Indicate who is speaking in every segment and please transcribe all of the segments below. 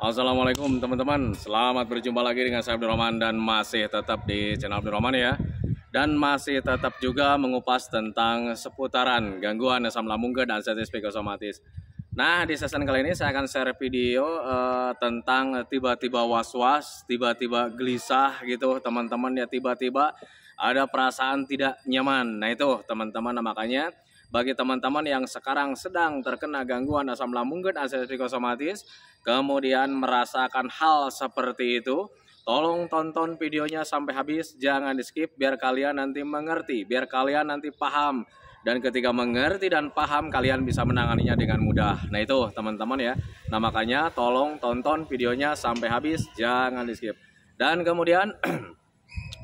Speaker 1: Assalamualaikum teman-teman, selamat berjumpa lagi dengan saya Abdurrahman dan masih tetap di channel Abdurrahman ya. Dan masih tetap juga mengupas tentang seputaran gangguan asam lambung dan anestesi psikosomatis. Nah, di season kali ini saya akan share video tentang tiba-tiba was-was, tiba-tiba gelisah gitu teman-teman ya, tiba-tiba ada perasaan tidak nyaman. Nah itu teman-teman, nah, makanya bagi teman-teman yang sekarang sedang terkena gangguan asam lambung dan anestesi psikosomatis, kemudian merasakan hal seperti itu, tolong tonton videonya sampai habis, jangan di skip biar kalian nanti mengerti, biar kalian nanti paham. Dan ketika mengerti dan paham, kalian bisa menanganinya dengan mudah. Nah itu teman-teman ya. Nah makanya tolong tonton videonya sampai habis, jangan di skip. Dan kemudian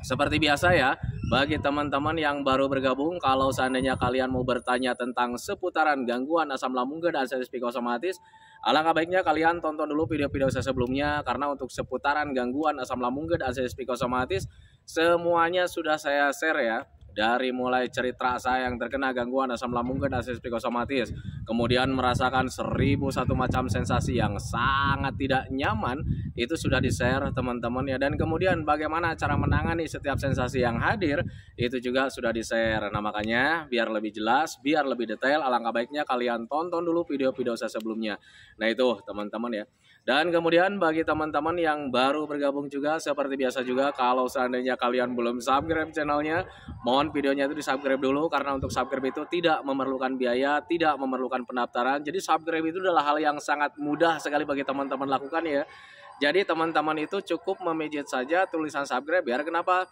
Speaker 1: seperti biasa ya, bagi teman-teman yang baru bergabung, kalau seandainya kalian mau bertanya tentang seputaran gangguan asam lambung dan anestesi psikosomatis, alangkah baiknya kalian tonton dulu video-video saya sebelumnya, karena untuk seputaran gangguan asam lambung dan anestesi psikosomatis semuanya sudah saya share ya. Dari mulai cerita saya yang terkena gangguan asam lambung dan anestesi psikosomatis, kemudian merasakan 1001 macam sensasi yang sangat tidak nyaman, itu sudah di-share teman-teman ya. Dan kemudian bagaimana cara menangani setiap sensasi yang hadir, itu juga sudah di-share. Nah makanya biar lebih jelas, biar lebih detail, alangkah baiknya kalian tonton dulu video-video saya sebelumnya. Nah itu teman-teman ya. Dan kemudian bagi teman-teman yang baru bergabung juga, seperti biasa juga, kalau seandainya kalian belum subscribe channelnya, mohon videonya itu di subscribe dulu, karena untuk subscribe itu tidak memerlukan biaya, tidak memerlukan pendaftaran. Jadi subscribe itu adalah hal yang sangat mudah sekali bagi teman-teman lakukan ya. Jadi teman-teman itu cukup memijit saja tulisan subscribe, biar kenapa?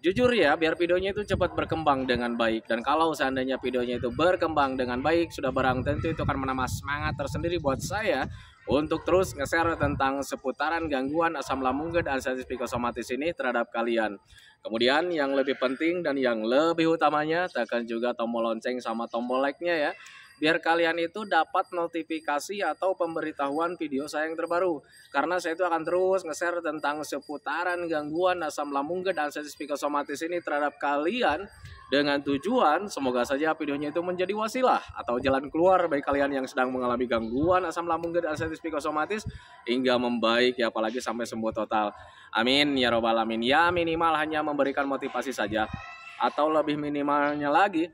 Speaker 1: Jujur ya, biar videonya itu cepat berkembang dengan baik. Dan kalau seandainya videonya itu berkembang dengan baik, sudah barang tentu itu akan menambah semangat tersendiri buat saya untuk terus nge-share tentang seputaran gangguan asam lambung dan anestesi psikosomatis ini terhadap kalian. Kemudian yang lebih penting dan yang lebih utamanya, tekan juga tombol lonceng sama tombol like-nya ya, biar kalian itu dapat notifikasi atau pemberitahuan video saya yang terbaru. Karena saya itu akan terus nge-share tentang seputaran gangguan asam lambung dan anestesi psikosomatis ini terhadap kalian, dengan tujuan semoga saja videonya itu menjadi wasilah atau jalan keluar bagi kalian yang sedang mengalami gangguan asam lambung dan anestesi psikosomatis hingga membaik ya, apalagi sampai sembuh total. Amin ya robbal alamin. Ya minimal hanya memberikan motivasi saja, atau lebih minimalnya lagi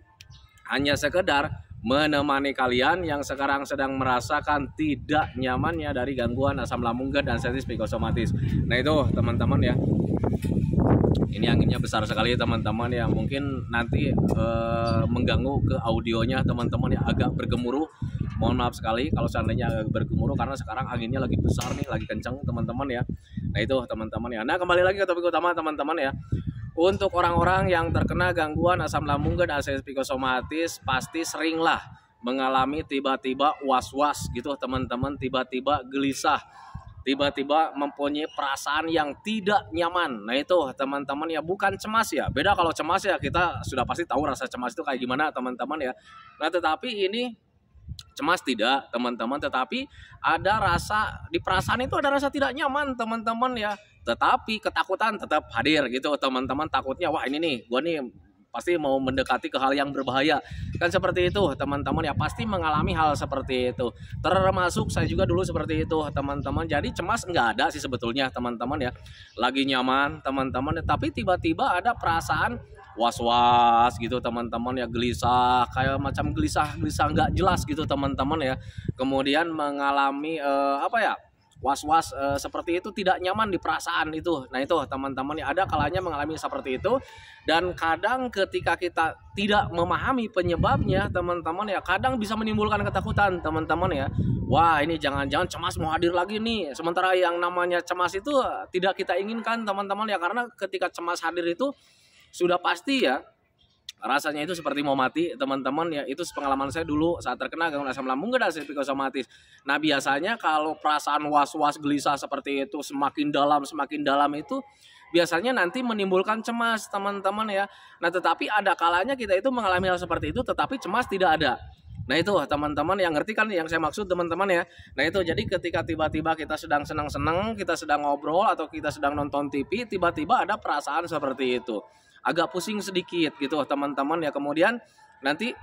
Speaker 1: hanya sekedar menemani kalian yang sekarang sedang merasakan tidak nyamannya dari gangguan asam lambung dan anestesi psikosomatis. Nah itu teman-teman ya, ini anginnya besar sekali teman-teman ya, mungkin nanti mengganggu ke audionya teman-teman ya, agak bergemuruh. Mohon maaf sekali kalau seandainya agak bergemuruh, karena sekarang anginnya lagi besar nih, lagi kencang teman-teman ya. Nah itu teman-teman ya. Nah kembali lagi ke topik utama teman-teman ya. Untuk orang-orang yang terkena gangguan asam lambung dan anestesi psikosomatis, pasti seringlah mengalami tiba-tiba was-was gitu teman-teman, tiba-tiba gelisah, tiba-tiba mempunyai perasaan yang tidak nyaman. Nah itu teman-teman ya, bukan cemas ya. Beda kalau cemas ya, kita sudah pasti tahu rasa cemas itu kayak gimana teman-teman ya. Nah tetapi ini cemas tidak teman-teman, tetapi ada rasa, di perasaan itu ada rasa tidak nyaman teman-teman ya, tetapi ketakutan tetap hadir gitu teman-teman. Takutnya wah ini nih, gua nih pasti mau mendekati ke hal yang berbahaya, kan seperti itu teman-teman ya. Pasti mengalami hal seperti itu, termasuk saya juga dulu seperti itu teman-teman. Jadi cemas nggak ada sih sebetulnya teman-teman ya, lagi nyaman teman-teman, tapi tiba-tiba ada perasaan was-was gitu teman-teman ya, gelisah, kayak macam gelisah nggak jelas gitu teman-teman ya. Kemudian mengalami apa ya, was-was seperti itu, tidak nyaman di perasaan itu. Nah itu teman-teman ya, ada kalanya mengalami seperti itu. Dan kadang ketika kita tidak memahami penyebabnya teman-teman ya, kadang bisa menimbulkan ketakutan teman-teman ya. Wah ini jangan-jangan cemas mau hadir lagi nih. Sementara yang namanya cemas itu tidak kita inginkan teman-teman ya, karena ketika cemas hadir itu sudah pasti ya rasanya itu seperti mau mati teman-teman ya. Itu pengalaman saya dulu saat terkena gangguan asam lambung dan anestesi psikosomatis. Nah biasanya kalau perasaan was-was gelisah seperti itu semakin dalam itu biasanya nanti menimbulkan cemas teman-teman ya. Nah tetapi ada kalanya kita itu mengalami hal seperti itu tetapi cemas tidak ada. Nah itu teman-teman yang ngerti kan yang saya maksud teman-teman ya. Nah itu jadi ketika tiba-tiba kita sedang senang-senang, kita sedang ngobrol atau kita sedang nonton TV, tiba-tiba ada perasaan seperti itu, agak pusing sedikit gitu teman-teman ya. Kemudian nanti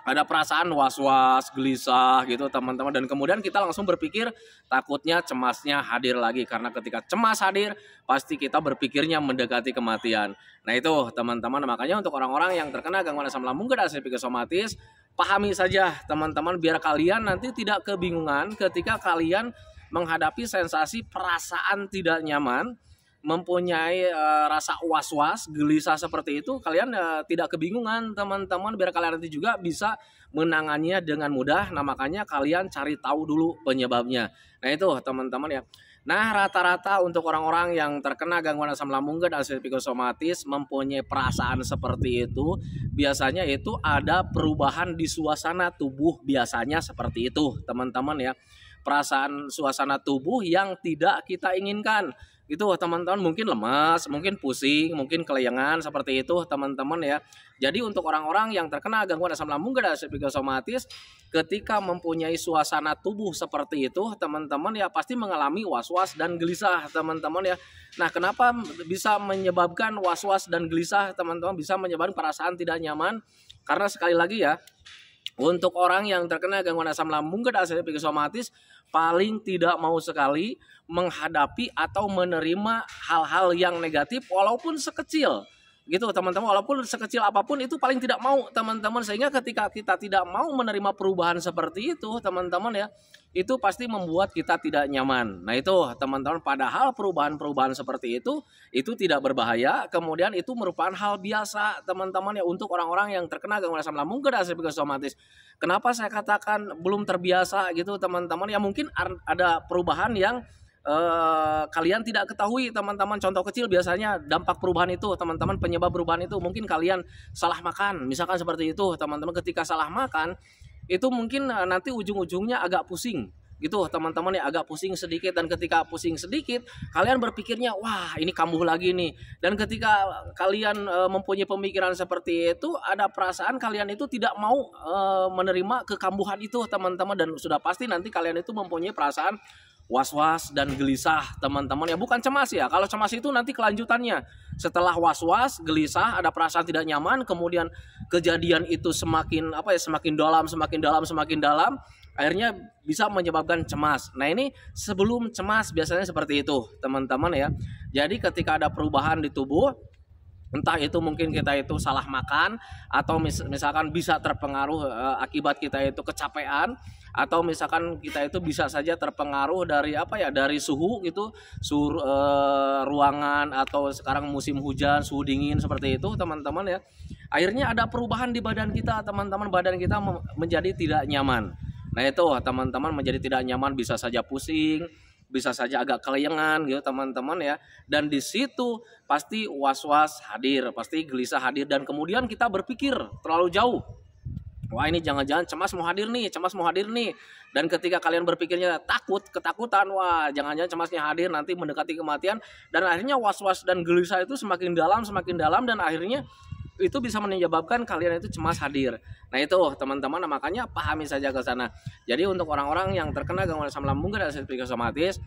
Speaker 1: ada perasaan was-was, gelisah gitu teman-teman, dan kemudian kita langsung berpikir takutnya cemasnya hadir lagi, karena ketika cemas hadir pasti kita berpikirnya mendekati kematian. Nah itu teman-teman, makanya untuk orang-orang yang terkena gangguan asam lambung dan psikosomatis, pahami saja teman-teman biar kalian nanti tidak kebingungan ketika kalian menghadapi sensasi perasaan tidak nyaman, mempunyai rasa was-was, gelisah seperti itu, kalian tidak kebingungan teman-teman, biar kalian nanti juga bisa menangannya dengan mudah. Nah makanya kalian cari tahu dulu penyebabnya. Nah itu teman-teman ya. Nah rata-rata untuk orang-orang yang terkena gangguan asam lambung dan psikosomatis mempunyai perasaan seperti itu, biasanya itu ada perubahan di suasana tubuh, biasanya seperti itu teman-teman ya. Perasaan suasana tubuh yang tidak kita inginkan itu teman-teman, mungkin lemas, mungkin pusing, mungkin kelayangan seperti itu teman-teman ya. Jadi untuk orang-orang yang terkena gangguan asam lambung dan psikosomatis, ketika mempunyai suasana tubuh seperti itu teman-teman ya, pasti mengalami was-was dan gelisah teman-teman ya. Nah kenapa bisa menyebabkan was-was dan gelisah teman-teman, bisa menyebabkan perasaan tidak nyaman? Karena sekali lagi ya, untuk orang yang terkena gangguan asam lambung dan psikosomatis, paling tidak mau sekali menghadapi atau menerima hal-hal yang negatif walaupun sekecil gitu teman-teman, walaupun sekecil apapun itu paling tidak mau teman-teman. Sehingga ketika kita tidak mau menerima perubahan seperti itu teman-teman ya, itu pasti membuat kita tidak nyaman. Nah itu teman-teman, padahal perubahan-perubahan seperti itu tidak berbahaya, kemudian itu merupakan hal biasa teman-teman ya untuk orang-orang yang terkena gangguan asam lambung dan psikosomatis. Kenapa saya katakan belum terbiasa gitu teman-teman ya, mungkin ada perubahan yang kalian tidak ketahui teman-teman. Contoh kecil, biasanya dampak perubahan itu teman-teman, penyebab perubahan itu mungkin kalian salah makan, misalkan seperti itu teman-teman. Ketika salah makan itu mungkin nanti ujung-ujungnya agak pusing gitu teman-teman ya, agak pusing sedikit, dan ketika pusing sedikit kalian berpikirnya wah ini kambuh lagi nih. Dan ketika kalian mempunyai pemikiran seperti itu, ada perasaan kalian itu tidak mau menerima kekambuhan itu teman-teman, dan sudah pasti nanti kalian itu mempunyai perasaan was-was dan gelisah teman-teman ya, bukan cemas ya. Kalau cemas itu nanti kelanjutannya, setelah was-was, gelisah, ada perasaan tidak nyaman, kemudian kejadian itu semakin semakin dalam, akhirnya bisa menyebabkan cemas. Nah ini sebelum cemas biasanya seperti itu teman-teman ya. Jadi ketika ada perubahan di tubuh, entah itu mungkin kita itu salah makan, atau misalkan bisa terpengaruh akibat kita itu kecapean, atau misalkan kita itu bisa saja terpengaruh dari dari suhu gitu, suhu ruangan, atau sekarang musim hujan, suhu dingin seperti itu teman-teman ya. Akhirnya ada perubahan di badan kita teman-teman, badan kita menjadi tidak nyaman. Nah itu teman-teman, menjadi tidak nyaman, bisa saja pusing, bisa saja agak kelayangan gitu teman-teman ya. Dan di situ pasti was-was hadir, pasti gelisah hadir, dan kemudian kita berpikir terlalu jauh. Wah ini jangan-jangan cemas mau hadir nih. Dan ketika kalian berpikirnya ketakutan, wah jangan-jangan cemasnya hadir nanti mendekati kematian. Dan akhirnya was-was dan gelisah itu semakin dalam, dan akhirnya itu bisa menyebabkan kalian itu cemas hadir. Nah itu teman-teman, makanya pahami saja ke sana. Jadi untuk orang-orang yang terkena gangguan asam lambung dan psikosomatis,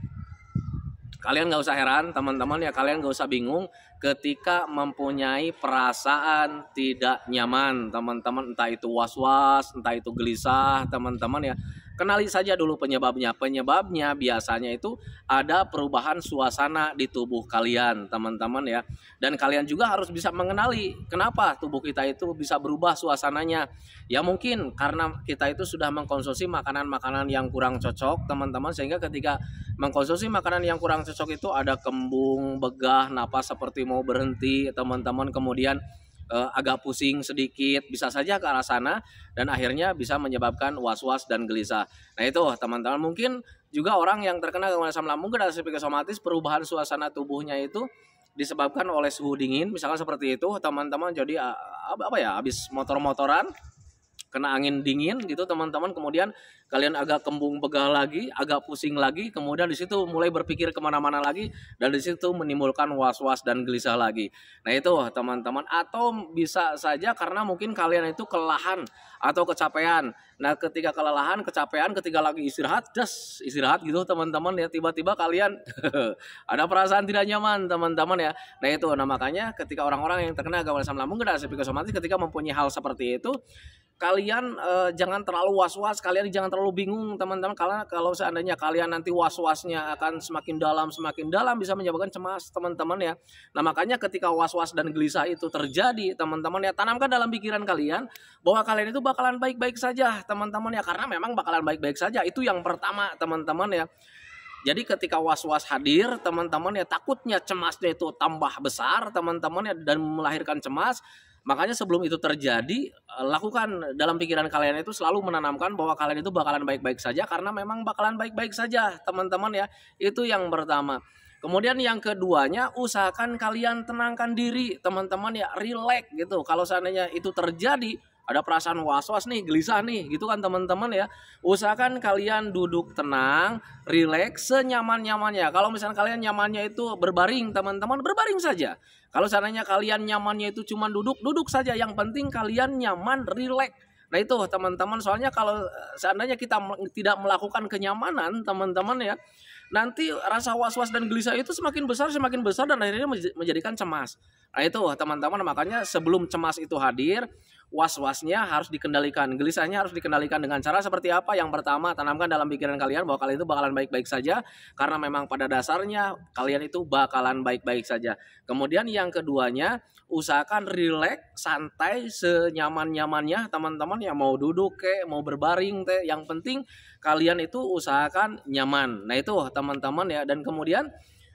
Speaker 1: kalian nggak usah heran teman-teman ya, kalian nggak usah bingung ketika mempunyai perasaan tidak nyaman teman-teman, entah itu was-was, entah itu gelisah teman-teman ya. Kenali saja dulu penyebabnya. Penyebabnya biasanya itu ada perubahan suasana di tubuh kalian teman-teman ya. Dan kalian juga harus bisa mengenali kenapa tubuh kita itu bisa berubah suasananya. Ya mungkin karena kita itu sudah mengkonsumsi makanan-makanan yang kurang cocok teman-teman, sehingga ketika mengkonsumsi makanan yang kurang cocok itu ada kembung, begah, napas seperti mau berhenti teman-teman, kemudian agak pusing sedikit, bisa saja ke arah sana, dan akhirnya bisa menyebabkan was-was dan gelisah. Nah itu teman-teman, mungkin juga orang yang terkena gangguan asam lambung dan psikosomatis, perubahan suasana tubuhnya itu disebabkan oleh suhu dingin, misalkan seperti itu teman-teman. Jadi habis motor-motoran, kena angin dingin gitu teman-teman, kemudian kalian agak kembung begah lagi, agak pusing lagi, kemudian di situ mulai berpikir kemana-mana lagi, dan di situ menimbulkan was-was dan gelisah lagi. Nah itu teman-teman, atau bisa saja karena mungkin kalian itu kelelahan atau kecapean. Nah ketika kelelahan, kecapean, ketika lagi istirahat, just istirahat gitu teman-teman ya, tiba-tiba kalian ada perasaan tidak nyaman teman-teman ya. Nah itu, nah makanya ketika orang-orang yang terkena gangguan asam lambung dan psikosomatis ketika mempunyai hal seperti itu, kalian jangan terlalu was-was, kalian jangan terlalu bingung teman-teman, karena kalau seandainya kalian nanti was-wasnya akan semakin dalam bisa menyebabkan cemas teman-teman ya. Nah makanya ketika was-was dan gelisah itu terjadi teman-teman ya, tanamkan dalam pikiran kalian bahwa kalian itu bakalan baik-baik saja teman-teman ya, karena memang bakalan baik-baik saja, itu yang pertama teman-teman ya. Jadi ketika was-was hadir teman-teman ya, takutnya cemasnya itu tambah besar teman-teman ya, dan melahirkan cemas. Makanya sebelum itu terjadi, lakukan dalam pikiran kalian itu selalu menanamkan bahwa kalian itu bakalan baik-baik saja, karena memang bakalan baik-baik saja teman-teman ya. Itu yang pertama. Kemudian yang keduanya, usahakan kalian tenangkan diri teman-teman ya, relax gitu. Kalau seandainya itu terjadi, ada perasaan was-was nih, gelisah nih gitu kan teman-teman ya, usahakan kalian duduk tenang, relax, senyaman-nyamannya. Kalau misalnya kalian nyamannya itu berbaring teman-teman, berbaring saja. Kalau seandainya kalian nyamannya itu cuma duduk, duduk saja. Yang penting kalian nyaman, relax. Nah itu teman-teman, soalnya kalau seandainya kita tidak melakukan kenyamanan teman-teman ya, nanti rasa was-was dan gelisah itu semakin besar dan akhirnya menjadikan cemas. Nah itu teman-teman, makanya sebelum cemas itu hadir, was-wasnya harus dikendalikan, gelisahnya harus dikendalikan dengan cara seperti apa? Yang pertama, tanamkan dalam pikiran kalian bahwa kalian itu bakalan baik-baik saja, karena memang pada dasarnya kalian itu bakalan baik-baik saja. Kemudian yang keduanya, usahakan rileks, santai, senyaman-nyamannya teman-teman ya, mau duduk kek, mau berbaring teh, yang penting kalian itu usahakan nyaman. Nah itu teman-teman ya, dan kemudian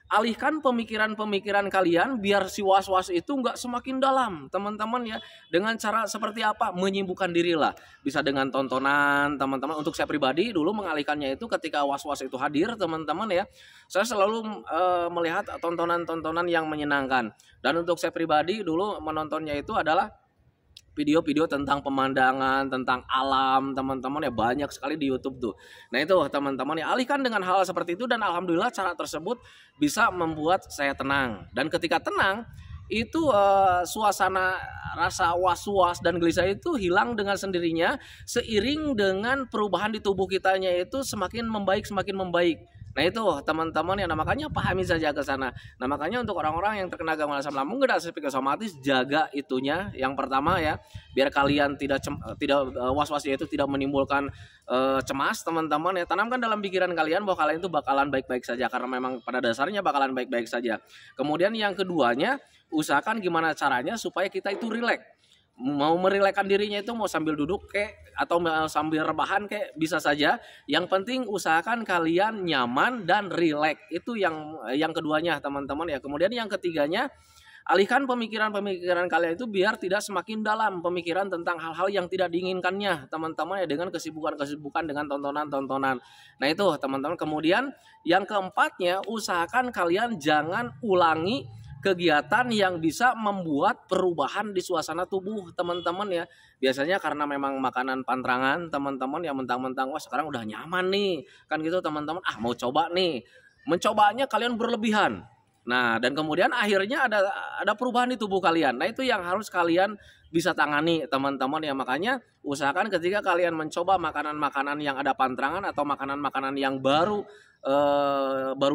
Speaker 1: alihkan pemikiran-pemikiran kalian biar si was-was itu nggak semakin dalam teman-teman ya, dengan cara seperti apa? Menyibukkan diri lah, bisa dengan tontonan teman-teman. Untuk saya pribadi dulu mengalihkannya itu ketika was-was itu hadir teman-teman ya, saya selalu melihat tontonan-tontonan yang menyenangkan. Dan untuk saya pribadi dulu menontonnya itu adalah video-video tentang pemandangan, tentang alam teman-teman ya, banyak sekali di YouTube tuh. Nah itu teman-teman ya, alihkan dengan hal seperti itu, dan alhamdulillah cara tersebut bisa membuat saya tenang. Dan ketika tenang itu suasana rasa was-was dan gelisah itu hilang dengan sendirinya, seiring dengan perubahan di tubuh kitanya itu semakin membaik. Nah itu teman-teman ya, nah makanya pahami saja ke sana. Nah makanya untuk orang-orang yang terkena gangguan asam lambung dan psikosomatis, jaga itunya yang pertama ya, biar kalian tidak was-wasnya itu tidak menimbulkan cemas teman-teman ya. Tanamkan dalam pikiran kalian bahwa kalian itu bakalan baik-baik saja, karena memang pada dasarnya bakalan baik-baik saja. Kemudian yang keduanya, usahakan gimana caranya supaya kita itu rileks. Mau merilekkan dirinya itu mau sambil duduk kek atau sambil rebahan kek, bisa saja. Yang penting usahakan kalian nyaman dan rileks. Itu yang keduanya teman-teman ya. Kemudian yang ketiganya, alihkan pemikiran kalian itu biar tidak semakin dalam pemikiran tentang hal-hal yang tidak diinginkannya teman-teman ya, dengan kesibukan dengan tontonan-tontonan. Nah itu teman-teman. Kemudian yang keempatnya, usahakan kalian jangan ulangi kegiatan yang bisa membuat perubahan di suasana tubuh teman-teman ya. Biasanya karena memang makanan pantrangan teman-teman ya, mentang-mentang wah sekarang udah nyaman nih kan gitu teman-teman, mau coba nih, mencobanya kalian berlebihan. Nah dan kemudian akhirnya ada perubahan di tubuh kalian. Nah itu yang harus kalian bisa tangani teman-teman ya. Makanya usahakan ketika kalian mencoba makanan-makanan yang ada pantrangan atau makanan-makanan yang baru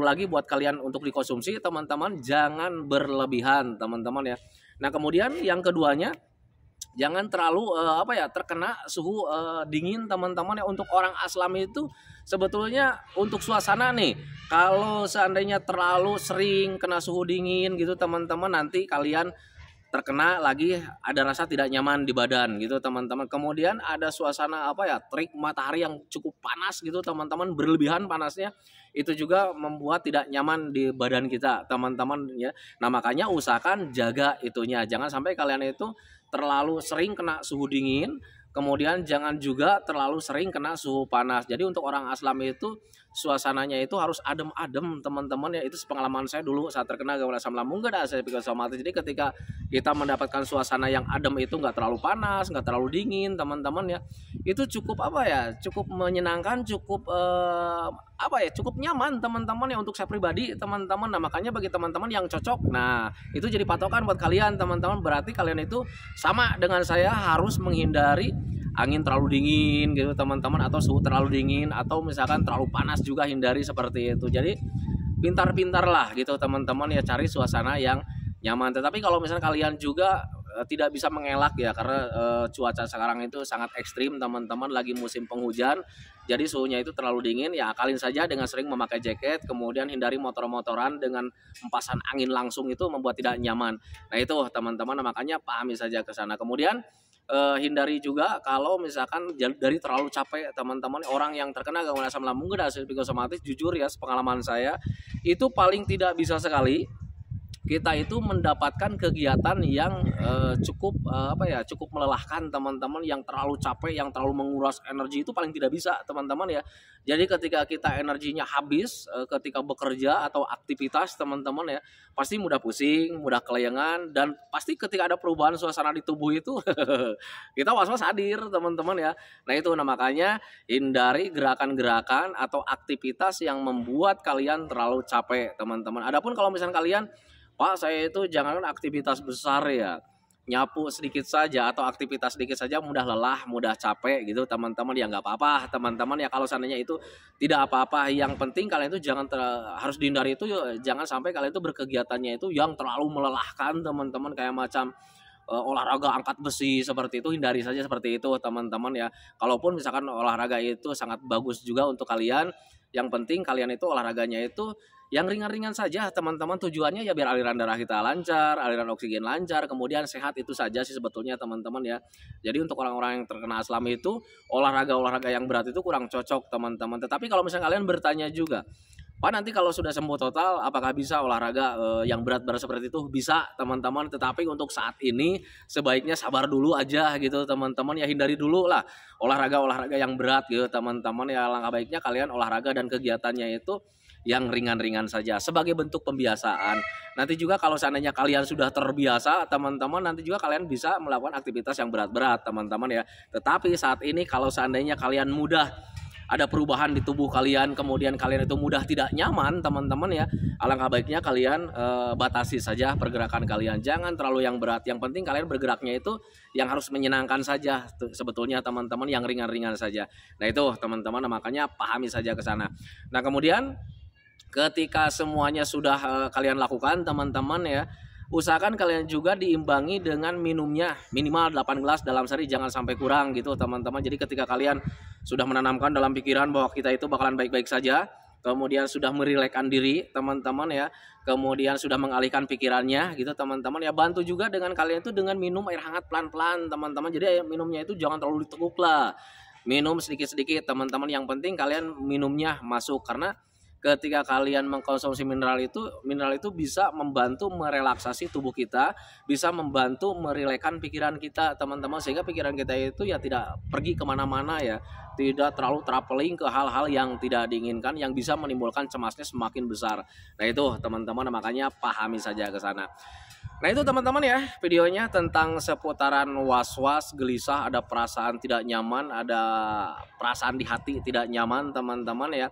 Speaker 1: lagi buat kalian untuk dikonsumsi teman-teman, jangan berlebihan teman-teman ya. Nah kemudian yang keduanya, jangan terlalu terkena suhu dingin teman-teman ya. Untuk orang aslam itu sebetulnya untuk suasana nih, kalau seandainya terlalu sering kena suhu dingin gitu teman-teman, nanti kalian terkena lagi, ada rasa tidak nyaman di badan gitu teman-teman. Kemudian ada suasana terik matahari yang cukup panas gitu teman-teman, berlebihan panasnya, itu juga membuat tidak nyaman di badan kita teman-teman ya. Nah makanya usahakan jaga itunya, jangan sampai kalian itu terlalu sering kena suhu dingin, kemudian jangan juga terlalu sering kena suhu panas. Jadi untuk orang aslam itu
Speaker 2: suasananya itu harus adem-adem teman-teman ya. Itu pengalaman saya dulu saat terkena gangguan asam lambung gak ada saya psikosomatis. Jadi ketika kita mendapatkan suasana yang adem itu nggak terlalu panas, nggak terlalu dingin teman-teman ya, itu cukup apa ya, cukup menyenangkan, cukup apa ya, cukup nyaman teman-teman ya untuk saya pribadi teman-teman. Nah makanya bagi teman-teman yang cocok, nah itu jadi patokan buat kalian teman-teman. Berarti kalian itu sama dengan saya harus menghindari angin terlalu dingin gitu teman-teman, atau suhu terlalu dingin, atau misalkan terlalu panas juga hindari seperti itu. Jadi pintar-pintar lah gitu teman-teman ya, cari suasana yang nyaman. Tetapi kalau misalnya kalian juga tidak bisa mengelak ya, karena cuaca sekarang itu sangat ekstrim teman-teman, lagi musim penghujan, jadi suhunya itu terlalu dingin ya, akalin saja dengan sering memakai jaket, kemudian hindari motor-motoran dengan empasan angin langsung, itu membuat tidak nyaman. Nah itu teman-teman, makanya pahami saja ke sana. Kemudian hindari juga kalau misalkan dari terlalu capek teman-teman. Orang yang terkena gangguan asam lambung dan psikosomatis, jujur ya pengalaman saya itu paling tidak bisa sekali kita itu mendapatkan kegiatan yang cukup apa ya, cukup melelahkan teman-teman, yang terlalu capek, yang terlalu menguras energi, itu paling tidak bisa teman-teman ya. Jadi ketika kita energinya habis ketika bekerja atau aktivitas teman-teman ya, pasti mudah pusing, mudah kelayangan, dan pasti ketika ada perubahan suasana di tubuh itu kita was-was hadir teman-teman ya. Nah itu, nah makanya hindari gerakan-gerakan atau aktivitas yang membuat kalian terlalu capek teman-teman. Adapun kalau misalnya kalian, Pak, saya itu jangan aktivitas besar ya, nyapu sedikit saja atau aktivitas sedikit saja mudah lelah, mudah capek gitu teman-teman, ya nggak apa-apa teman-teman ya. Kalau seandainya itu tidak apa-apa, yang penting kalian itu jangan harus dihindari itu, jangan sampai kalian itu berkegiatannya itu yang terlalu melelahkan teman-teman, kayak macam olahraga angkat besi seperti itu, hindari saja seperti itu teman-teman ya. Kalaupun misalkan olahraga itu sangat bagus juga untuk kalian, yang penting kalian itu olahraganya itu yang ringan-ringan saja teman-teman. Tujuannya ya biar aliran darah kita lancar, aliran oksigen lancar, kemudian sehat, itu saja sih sebetulnya teman-teman ya. Jadi untuk orang-orang yang terkena asam itu, olahraga-olahraga yang berat itu kurang cocok teman-teman. Tetapi kalau misalnya kalian bertanya juga, Pak, nanti kalau sudah sembuh total apakah bisa olahraga yang berat-berat seperti itu? Bisa teman-teman, tetapi untuk saat ini sebaiknya sabar dulu aja gitu teman-teman ya. Hindari dulu lah olahraga-olahraga yang berat gitu teman-teman ya. Langkah baiknya kalian olahraga dan kegiatannya itu yang ringan-ringan saja sebagai bentuk pembiasaan. Nanti juga kalau seandainya kalian sudah terbiasa teman-teman, nanti juga kalian bisa melakukan aktivitas yang berat-berat teman-teman ya. Tetapi saat ini kalau seandainya kalian mudah ada perubahan di tubuh kalian, kemudian kalian itu mudah tidak nyaman teman-teman ya, alangkah baiknya kalian batasi saja pergerakan kalian, jangan terlalu yang berat. Yang penting kalian bergeraknya itu yang harus menyenangkan saja sebetulnya teman-teman, yang ringan-ringan saja. Nah itu teman-teman, makanya pahami saja ke sana. Nah kemudian ketika semuanya sudah kalian lakukan teman-teman ya, usahakan kalian juga diimbangi dengan minumnya minimal 8 gelas dalam sehari, jangan sampai kurang gitu teman-teman. Jadi ketika kalian sudah menanamkan dalam pikiran bahwa kita itu bakalan baik-baik saja, kemudian sudah merilekkan diri teman-teman ya, kemudian sudah mengalihkan pikirannya gitu teman-teman ya, bantu juga dengan kalian itu dengan minum air hangat pelan-pelan teman-teman. Jadi minumnya itu jangan terlalu diteguk lah, minum sedikit-sedikit teman-teman. Yang penting kalian minumnya masuk, karena ketika kalian mengkonsumsi mineral itu bisa membantu merelaksasi tubuh kita, bisa membantu merilekkan pikiran kita teman-teman, sehingga pikiran kita itu ya tidak pergi kemana-mana ya, tidak terlalu traveling ke hal-hal yang tidak diinginkan, yang bisa menimbulkan cemasnya semakin besar. Nah itu teman-teman, makanya pahami saja ke sana. Nah itu teman-teman ya, videonya tentang seputaran was-was, gelisah, ada perasaan tidak nyaman, ada perasaan di hati tidak nyaman teman-teman ya.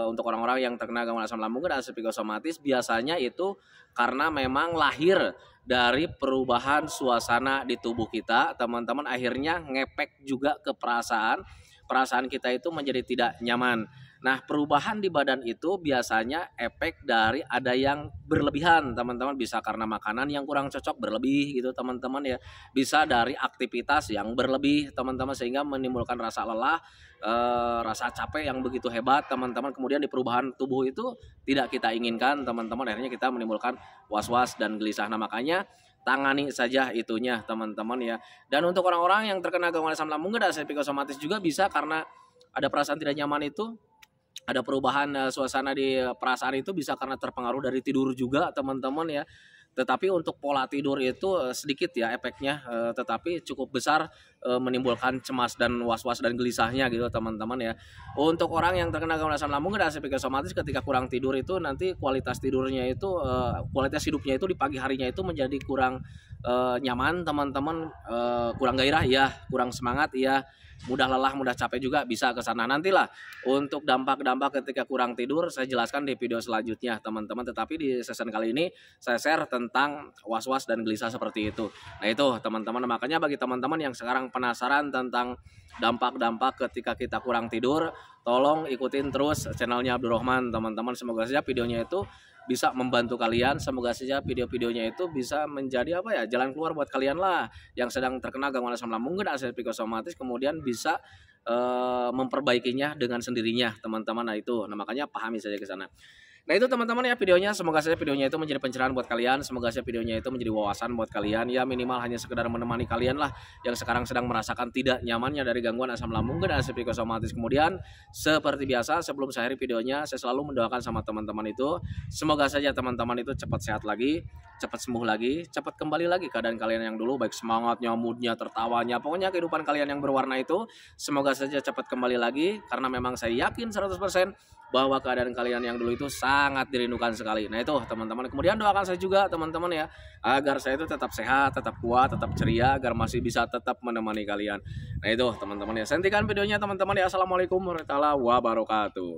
Speaker 2: Untuk orang-orang yang terkena gangguan asam lambung dan psikosomatis, biasanya itu karena memang lahir dari perubahan suasana di tubuh kita teman-teman, akhirnya ngepek juga ke perasaan kita itu menjadi tidak nyaman. Nah perubahan di badan itu biasanya efek dari ada yang berlebihan teman-teman, bisa karena makanan yang kurang cocok berlebih gitu teman-teman ya, bisa dari aktivitas yang berlebih teman-teman, sehingga menimbulkan rasa lelah, rasa capek yang begitu hebat teman-teman. Kemudian di perubahan tubuh itu tidak kita inginkan teman-teman, akhirnya kita menimbulkan was-was dan gelisah. Nah makanya tangani saja itunya teman-teman ya. Dan untuk orang-orang yang terkena gangguan asam lambung dan psikosomatis juga bisa karena ada perasaan tidak nyaman itu, ada perubahan suasana di perasaan itu, bisa karena terpengaruh dari tidur juga teman-teman ya. Tetapi untuk pola tidur itu sedikit ya efeknya, tetapi cukup besar menimbulkan cemas dan was-was dan gelisahnya gitu teman-teman ya. Untuk orang yang terkena gangguan asam lambung dan psikosomatis, ketika kurang tidur itu nanti kualitas tidurnya itu kualitas hidupnya itu di pagi harinya itu menjadi kurang nyaman teman-teman, kurang gairah ya, kurang semangat ya, mudah lelah, mudah capek juga bisa ke sana. Nantilah untuk dampak-dampak ketika kurang tidur saya jelaskan di video selanjutnya teman-teman, tetapi di season kali ini saya share tentang was-was dan gelisah seperti itu. Nah itu teman-teman, makanya bagi teman-teman yang sekarang penasaran tentang dampak-dampak ketika kita kurang tidur, tolong ikutin terus channelnya Abdul Rahman teman-teman. Semoga saja videonya itu bisa membantu kalian, semoga saja video-videonya itu bisa menjadi apa ya, jalan keluar buat kalian lah yang sedang terkena gangguan asam lambung dan psikosomatis, kemudian bisa memperbaikinya dengan sendirinya teman-teman. Nah itu, nah makanya pahami saja ke sana. Nah itu teman-teman ya videonya, semoga saja videonya itu menjadi pencerahan buat kalian, semoga saja videonya itu menjadi wawasan buat kalian ya, minimal hanya sekedar menemani kalian lah yang sekarang sedang merasakan tidak nyamannya dari gangguan asam lambung dan psikosomatis. Kemudian seperti biasa sebelum saya akhiri videonya, saya selalu mendoakan sama teman-teman itu, semoga saja teman-teman itu cepat sehat lagi, cepat sembuh lagi, cepat kembali lagi keadaan kalian yang dulu, baik semangatnya, moodnya, tertawanya, pokoknya kehidupan kalian yang berwarna itu semoga saja cepat kembali lagi, karena memang saya yakin 100% bahwa keadaan kalian yang dulu itu sangat dirindukan sekali. Nah itu teman-teman, kemudian doakan saya juga teman-teman ya, agar saya itu tetap sehat, tetap kuat, tetap ceria, agar masih bisa tetap menemani kalian. Nah itu teman-teman ya, hentikan videonya teman-teman ya. Assalamualaikum warahmatullahi wabarakatuh.